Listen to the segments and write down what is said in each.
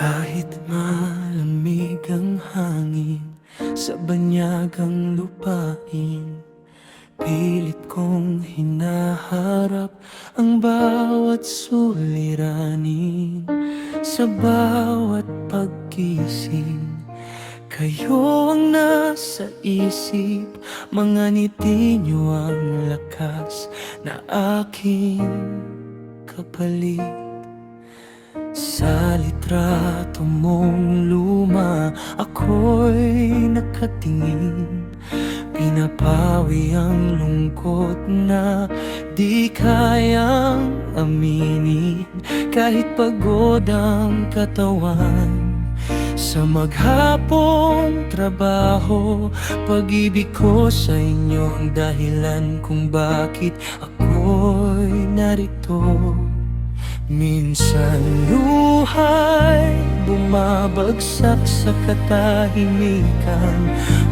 Kahit malamig ang hangin sa banyagang lupain, pilit kong hinaharap ang bawat suliranin. Sa bawat paggising, kayo ang nasa isip. Mga ngiti niyo ang lakas na aking kapalit. Sa litrato mong luma, ako'y nakatingin. Pinapawi ang lungkot na di kayang aminin. Kahit pagod ang katawan sa maghapong trabaho, pag-ibig ko sa inyo ang dahilan kung bakit ako'y narito. Minsan luha'y bumabagsak sa katahimikan,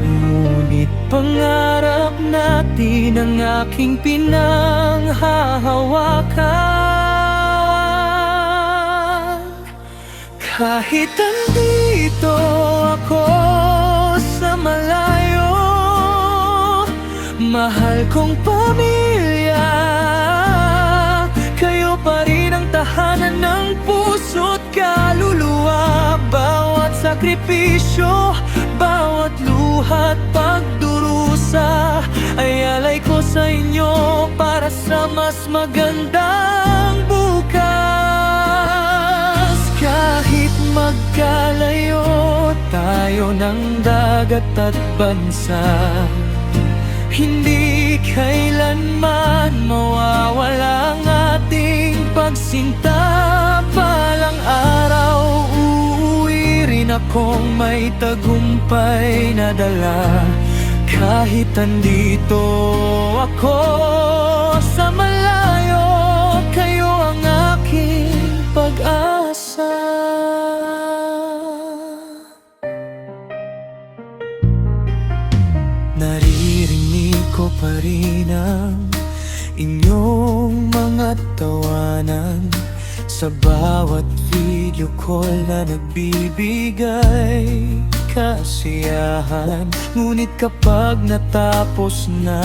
ngunit pangarap natin ang aking pinanghahawakan. Kahit andito ako sa malayo, mahal kong pamilya, kayo pa rin ang tahanan ng puso't kaluluwa. Bawat sakripisyo, bawat luha't pagdurusa ay alay ko sa inyo para sa mas magandang bukas. Kahit magkalayo tayo ng dagat at bansa, hindi kailanman mawawala ang ating pagsinta. Balang araw, uuwi rin akong may tagumpay na dala. Kahit andito ako sa malayo, kayo ang aking pag-asa. Naririnig ko pa rin ang inyong mga tawanan sa bawat video call na nagbibigay kasiyahan. Ngunit kapag natapos na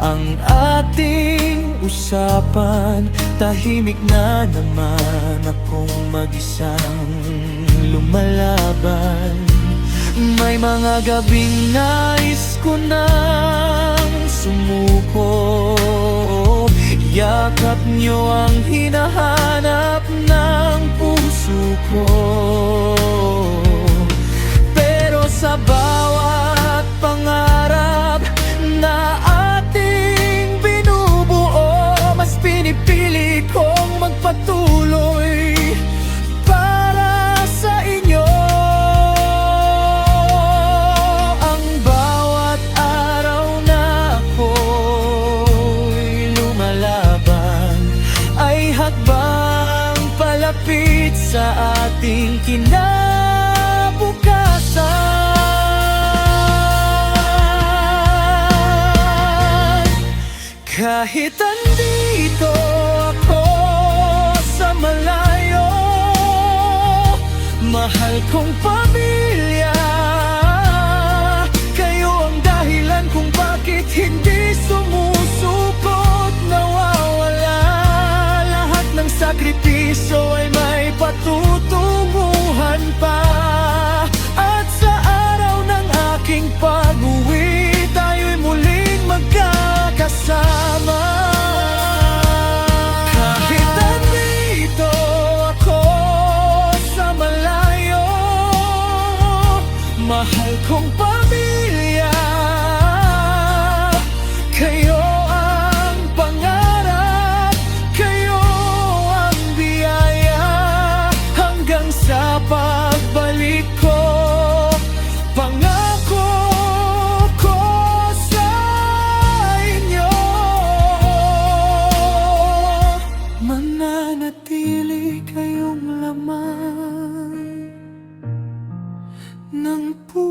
ang ating usapan, tahimik na naman akong mag-isang lumalaban. May mga gabing nais ko nang sumuko, yakap niyo ang hinahanap ng puso ko. Pero sa bawat pangarap na ating binubuo, mas pinipili kong magpatuloy para sa inyo. Palapit sa ating kinabukasan. Kahit andito ako sa malayo, mahal kong pamilya, kayo ang dahilan kung bakit hindi sumusukot, nawawala. Lahat ng sakripisyo ay may patutunguhan pa. At sa araw ng aking pag-uwi, tayo'y muling magkakasama. Kahit nandito ako sa malayo, mahal kong pamilya, kayo ang pangarap, kayo ang biyaya. Hanggang sa pagbalik ko, pangako ko sa inyo, mananatili kayong laman ng puso